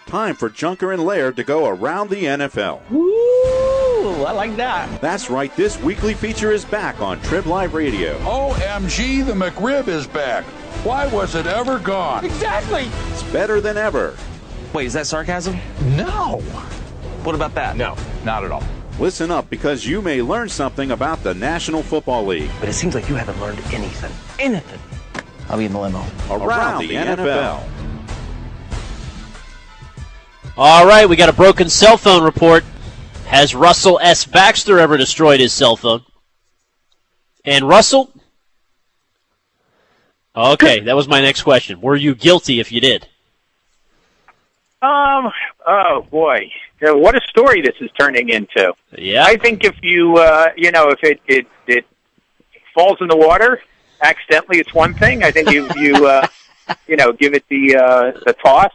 Time for Junker and Laird to go around the NFL. Ooh, I like that. That's right, this weekly feature is back on Trib Live Radio. OMG, the McRib is back. Why was it ever gone? Exactly. It's better than ever. Wait, is that sarcasm? No. What about that? No, not at all. Listen up, because you may learn something about the National Football League. But it seems like you haven't learned anything. Anything. I'll be in the limo. Around the NFL. All right, we got a broken cell phone report. Has Russell S. Baxter ever destroyed his cell phone? And Russell? Okay, that was my next question. Were you guilty if you did? Oh boy, what a story this is turning into. Yeah. I think if you, if it falls in the water accidentally, it's one thing. I think if you, give it the toss,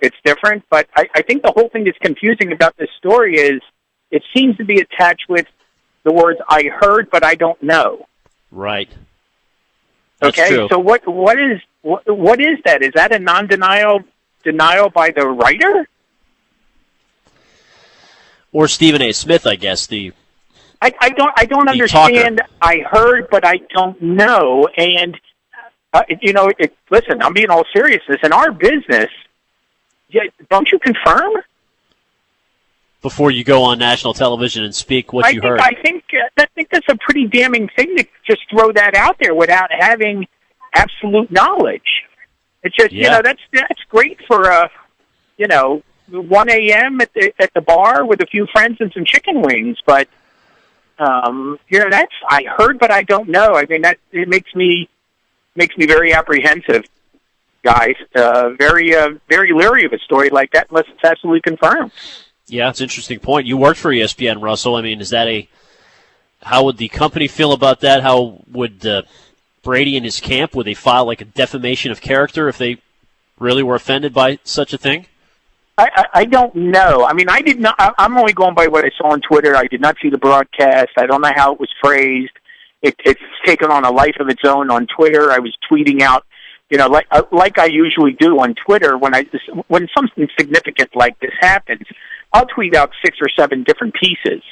it's different. But I think the whole thing that's confusing about this story is it seems to be attached with the words "I heard, but I don't know." Right. That's okay. True. So what is that? Is that a denial by the writer? Or Stephen A. Smith, I guess. I don't understand. Talker. I heard, but I don't know. And listen, I'm being all seriousness. In our business, don't you confirm before you go on national television and speak what you heard? I think that's a pretty damning thing to just throw that out there without having absolute knowledge. It's just that's great for 1 a.m. at the bar with a few friends and some chicken wings, but that's I heard, but I don't know. I mean, it makes me very apprehensive, guys. Very leery of a story like that unless it's absolutely confirmed. Yeah, it's an interesting point. You worked for ESPN, Russell. I mean, is that how would the company feel about that? How would Brady and his camp, would they file like a defamation of character if they really were offended by such a thing? I don't know. I mean, I did not. I'm only going by what I saw on Twitter. I did not see the broadcast. I don't know how it was phrased. It's taken on a life of its own on Twitter. I was tweeting out, like I usually do on Twitter when something significant like this happens. I'll tweet out 6 or 7 different pieces,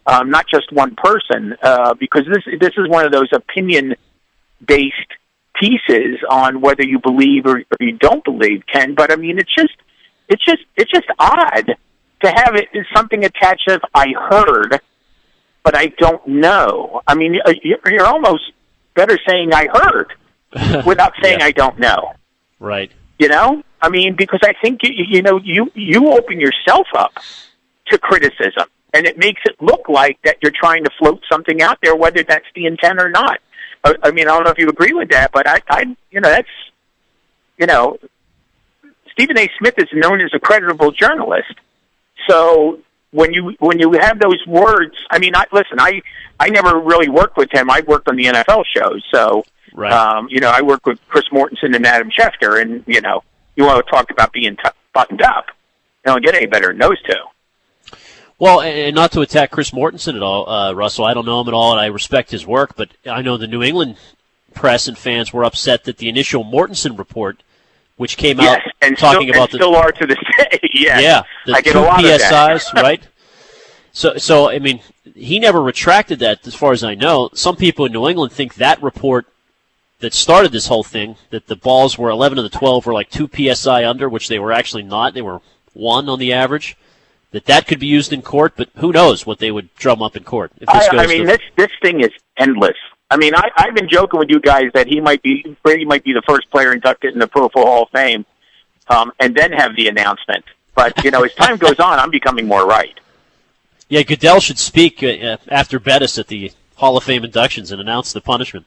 not just one person, because this is one of those opinion-based pieces on whether you believe or you don't believe, Ken. But I mean, it's just odd to have something attached as I heard, but I don't know. I mean, you're almost better saying I heard without saying I don't know. Right. I mean, because I think you open yourself up to criticism, and it makes it look like that you're trying to float something out there, whether that's the intent or not. I mean, I don't know if you agree with that, but Stephen A. Smith is known as a credible journalist. So when you have those words, I mean, I never really worked with him. I worked on the NFL shows, so right. I worked with Chris Mortensen and Adam Schefter, and you want to talk about being buttoned up. You don't get any better than those two. Well, and not to attack Chris Mortensen at all, Russell. I don't know him at all, and I respect his work, but I know the New England press and fans were upset that the initial Mortensen report, which came out and talking about still are to this day. Yeah, the I get 2 a lot PSIs, of that. right? So I mean, he never retracted that, as far as I know. Some people in New England think that report that started this whole thing, that the balls were 11 of the 12 were like 2 PSI under, which they were actually not. They were 1 on the average. That could be used in court, but who knows what they would drum up in court if this goes. This thing is endless. I mean, I've been joking with you guys that Brady might be the first player inducted in the Pro Football Hall of Fame, and then have the announcement. But as time goes on, I'm becoming more right. Yeah, Goodell should speak after Bettis at the Hall of Fame inductions and announce the punishment.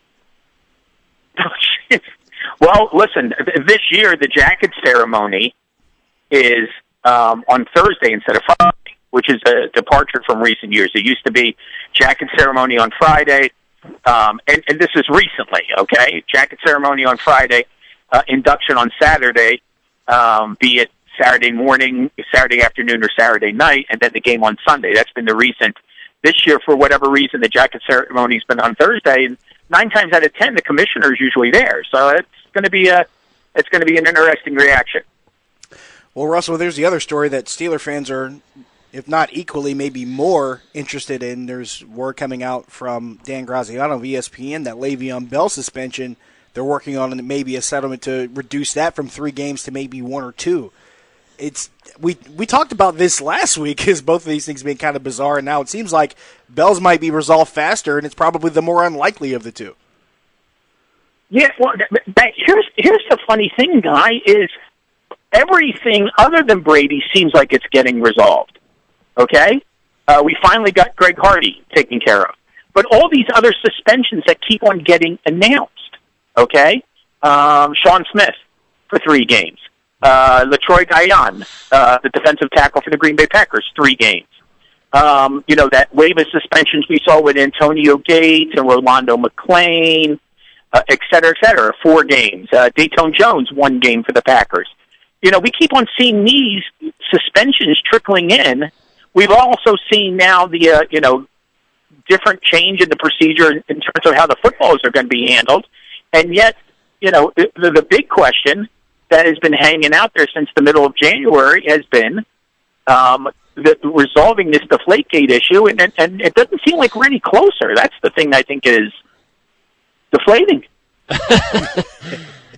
Well, listen, this year the jacket ceremony is on Thursday instead of Friday, which is a departure from recent years. It used to be jacket ceremony on Friday, and this is recently, okay? Jacket ceremony on Friday, induction on Saturday, be it Saturday morning, Saturday afternoon, or Saturday night, and then the game on Sunday. That's been the recent. This year, for whatever reason, the jacket ceremony's been on Thursday, and 9 times out of 10, the commissioner is usually there. So it's going to be an interesting reaction. Well, Russell, there's the other story that Steeler fans are, if not equally, maybe more interested in. There's word coming out from Dan Graziano of ESPN that Le'Veon Bell suspension, they're working on maybe a settlement to reduce that from 3 games to maybe 1 or 2. We talked about this last week because both of these things being kind of bizarre, and now it seems like Bell's might be resolved faster, and it's probably the more unlikely of the two. Yeah, well, here's the funny thing, Guy, is everything other than Brady seems like it's getting resolved. Okay? We finally got Greg Hardy taken care of. But all these other suspensions that keep on getting announced, okay? Sean Smith for 3 games. LaTroy Guion, the defensive tackle for the Green Bay Packers, 3 games. That wave of suspensions we saw with Antonio Gates and Rolando McClain, et cetera, 4 games. Dayton Jones, 1 game for the Packers. We keep on seeing these suspensions trickling in. We've also seen now the, different change in the procedure in terms of how the footballs are going to be handled. And yet, the big question that has been hanging out there since the middle of January has been resolving this Deflategate issue, and it doesn't seem like we're any closer. That's the thing I think is deflating.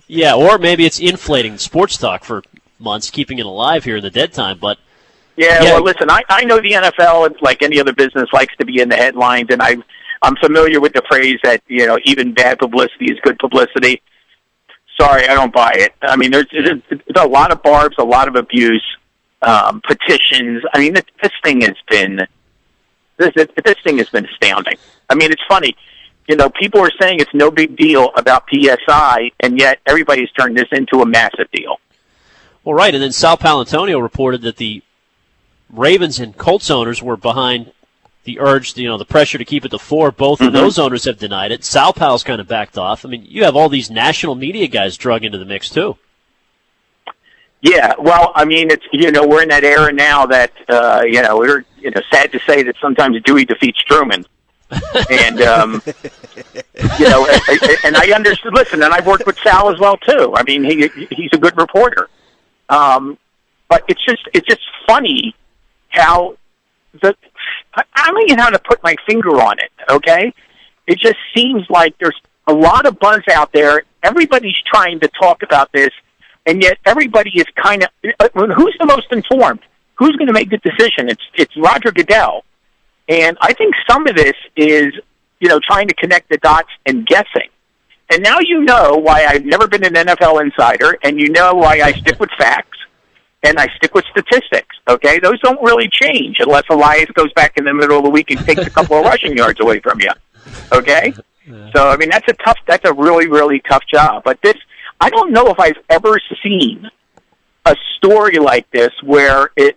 Yeah, or maybe it's inflating sports talk for months, keeping it alive here in the dead time. But yeah, well, listen, I know the NFL, like any other business, likes to be in the headlines, and I'm familiar with the phrase that even bad publicity is good publicity. Sorry, I don't buy it. I mean, there's a lot of barbs, a lot of abuse, petitions. I mean, this thing has been astounding. I mean, it's funny. People are saying it's no big deal about PSI, and yet everybody's turned this into a massive deal. Well, right, and then Sal Paolantonio reported that the Ravens and Colts owners were behind the urge, the pressure to keep it to 4. Both of those owners have denied it. Sal Pal's kind of backed off. I mean, you have all these national media guys drug into the mix, too. Yeah, well, I mean, it's we're in that era now that we're sad to say that sometimes Dewey defeats Truman, and and I understood. Listen, and I've worked with Sal as well too. I mean, he's a good reporter, but it's just funny how I don't even know how to put my finger on it. Okay, it just seems like there's a lot of buzz out there. Everybody's trying to talk about this. And yet everybody is kind of who's the most informed? Who's going to make the decision? It's Roger Goodell, and I think some of this is trying to connect the dots and guessing. And now you know why I've never been an NFL insider, and you know why I stick with facts and I stick with statistics. Okay, those don't really change unless Elias goes back in the middle of the week and takes a couple of rushing yards away from you. Okay, so I mean that's a really really tough job, but this. I don't know if I've ever seen a story like this where it's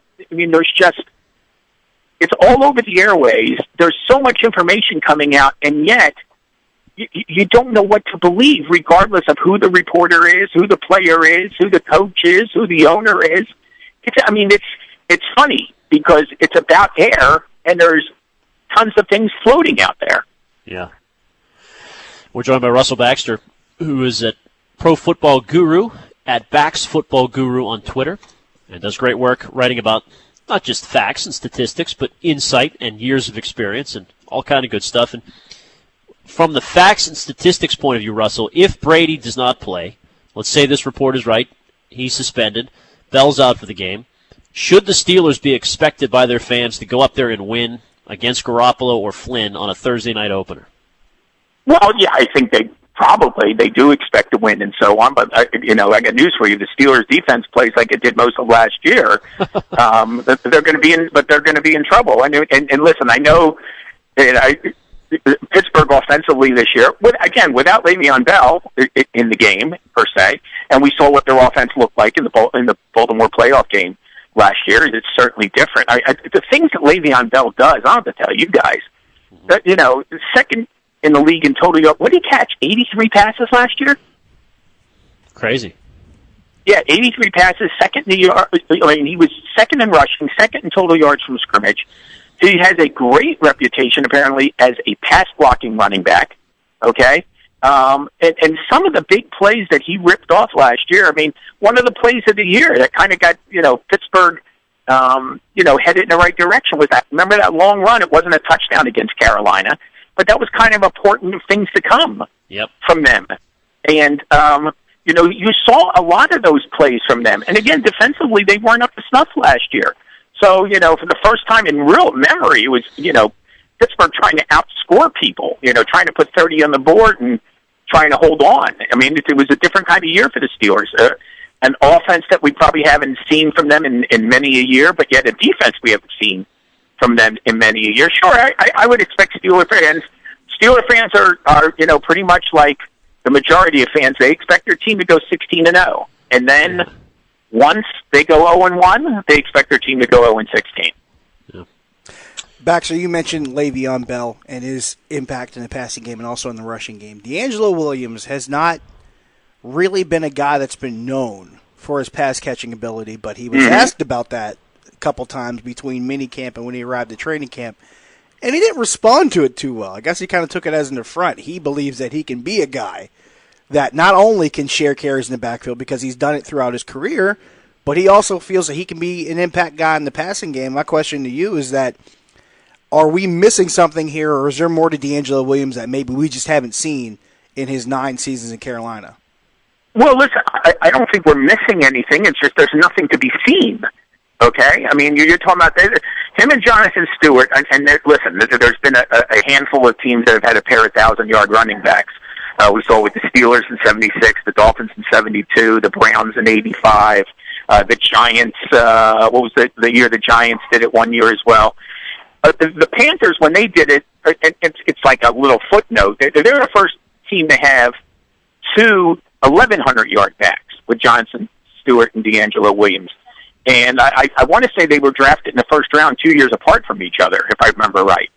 all over the airways. There's so much information coming out, and yet you don't know what to believe, regardless of who the reporter is, who the player is, who the coach is, who the owner is. It's funny because it's about air, and there's tons of things floating out there. Yeah. We're joined by Russell Baxter, who is at Pro Football Guru, at Bax Football Guru on Twitter, and does great work writing about not just facts and statistics, but insight and years of experience and all kind of good stuff. And from the facts and statistics point of view, Russell, if Brady does not play, let's say this report is right, he's suspended, Bell's out for the game, should the Steelers be expected by their fans to go up there and win against Garoppolo or Flynn on a Thursday night opener? Well, yeah, I think they do expect to win and so on, but I got news for you. The Steelers defense plays like it did most of last year. They're going to be in trouble. And listen, I know Pittsburgh offensively this year, without Le'Veon Bell in the game per se, and we saw what their offense looked like in the Baltimore playoff game last year. It's certainly different. The things that Le'Veon Bell does, I don't have to tell you guys. Second in the league in total yards. What did he catch? 83 passes last year? Crazy. Yeah, 83 passes, second in he was second in rushing, second in total yards from scrimmage. He has a great reputation, apparently, as a pass-blocking running back, okay? And some of the big plays that he ripped off last year, I mean, one of the plays of the year that kind of got, Pittsburgh, headed in the right direction was that, remember that long run? It wasn't a touchdown against Carolina, but that was kind of important things to come from them. And, you saw a lot of those plays from them. And again, defensively, they weren't up to snuff last year. So, for the first time in real memory, it was, Pittsburgh trying to outscore people, trying to put 30 on the board and trying to hold on. I mean, it was a different kind of year for the Steelers. An offense that we probably haven't seen from them in many a year, but yet a defense we haven't seen from them in many a year. Sure, I would expect Steelers fans are pretty much like the majority of fans. They expect their team to go 16-0. And then once they go 0-1, they expect their team to go 0-16. Baxter, you mentioned Le'Veon Bell and his impact in the passing game and also in the rushing game. D'Angelo Williams has not really been a guy that's been known for his pass-catching ability, but he was asked about that a couple times between minicamp and when he arrived at training camp, and he didn't respond to it too well. I guess he kind of took it as an affront. He believes that he can be a guy that not only can share carries in the backfield because he's done it throughout his career, but he also feels that he can be an impact guy in the passing game. My question to you is that, are we missing something here, or is there more to D'Angelo Williams that maybe we just haven't seen in his 9 seasons in Carolina? Well, listen, I don't think we're missing anything. It's just there's nothing to be seen, okay? I mean, you're talking about him and Jonathan Stewart, and listen, there's been a handful of teams that have had a pair of 1,000-yard running backs. We saw with the Steelers in 76, the Dolphins in 72, the Browns in 85, the Giants, what was the year the Giants did it one year as well? The Panthers, when they did it, it's like a little footnote. They're the first team to have 2 1,100-yard backs with Johnson, Stewart, and D'Angelo Williams. And I want to say they were drafted in the first round 2 years apart from each other, if I remember right.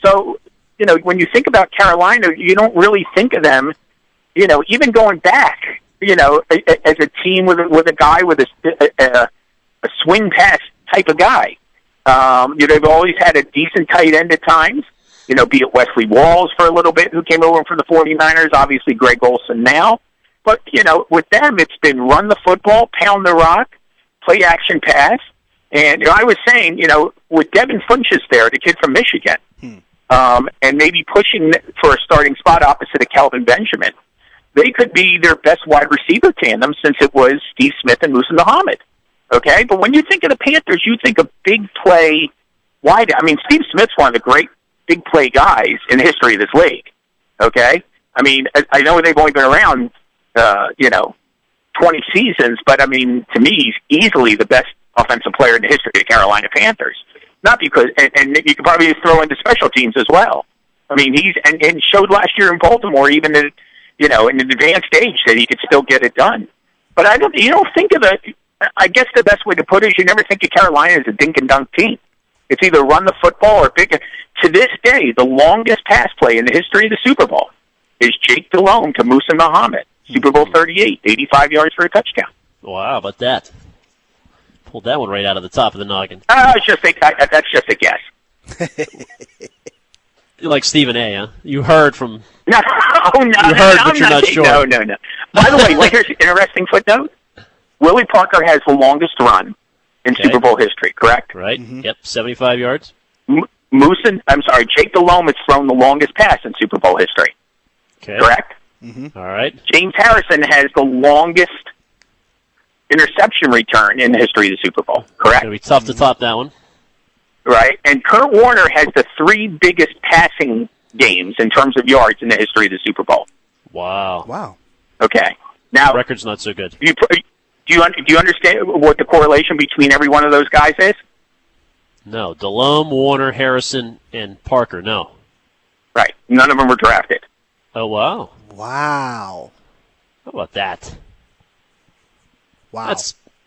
So, when you think about Carolina, you don't really think of them, even going back, as a team with a guy with a swing pass type of guy. They've always had a decent tight end at times, be it Wesley Walls for a little bit, who came over from the 49ers, obviously Greg Olsen now. But, with them, it's been run the football, pound the rock, play action pass. And I was saying, with Devin Funchess there, the kid from Michigan, and maybe pushing for a starting spot opposite of Kelvin Benjamin, they could be their best wide receiver tandem since it was Steve Smith and Musa Muhammad. Okay, but when you think of the Panthers, you think of big play wide. I mean, Steve Smith's one of the great big play guys in the history of this league. Okay, I mean, I know they've only been around, 20 seasons, but I mean, to me, he's easily the best offensive player in the history of the Carolina Panthers. Not because, and you could probably throw into special teams as well. I mean, and showed last year in Baltimore, even in an advanced age, that he could still get it done. But you don't think of I guess the best way to put it is you never think of Carolina as a dink and dunk team. It's either run the football or pick it. To this day, the longest pass play in the history of the Super Bowl is Jake Delhomme to Musa Muhammad, Super Bowl 38, 85 yards for a touchdown. Wow, how about that? Pulled that one right out of the top of the noggin. That's just a guess. You're like Stephen A., huh? You heard from... No, you heard, but you're not sure. No. By the way, here's an interesting footnote. Willie Parker has the longest run in Super Bowl history, correct? Right. Yep, 75 yards. Jake Delhomme has thrown the longest pass in Super Bowl history. Okay. Correct? All right. James Harrison has the longest interception return in the history of the Super Bowl, correct? It's going to be tough to top that one. Right. And Kurt Warner has the 3 biggest passing games in terms of yards in the history of the Super Bowl. Wow. Okay. Now, record's not so good. Do you understand what the correlation between every one of those guys is? No. Delhomme, Warner, Harrison, and Parker, no. Right. None of them were drafted. Oh, wow. Wow. How about that? Wow.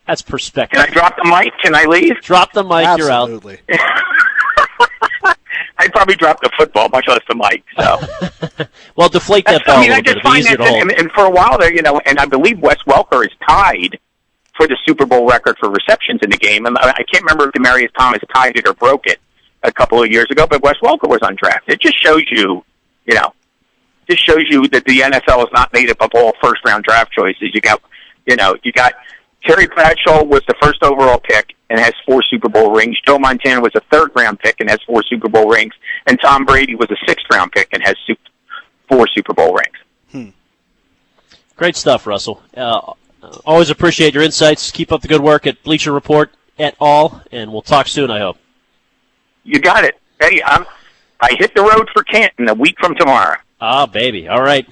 That's perspective. Can I drop the mic? Can I leave? Drop the mic, Absolutely. You're out. I'd probably drop the football, much less the mic. So. Well, deflate that ball a little bit. It'll be easier to hold. And for a while there, and I believe Wes Welker is tied for the Super Bowl record for receptions in the game. And I can't remember if Demaryius Thomas tied it or broke it a couple of years ago, but Wes Welker was undrafted. It just shows you, just shows you that the NFL is not made up of all first-round draft choices. You got Terry Bradshaw was the first overall pick and has 4 Super Bowl rings. Joe Montana was a third-round pick and has 4 Super Bowl rings. And Tom Brady was a sixth-round pick and has 4 Super Bowl rings. Great stuff, Russell. Always appreciate your insights. Keep up the good work at Bleacher Report et al., and we'll talk soon, I hope. You got it. Hey, I hit the road for Canton a week from tomorrow. Ah, baby. All right.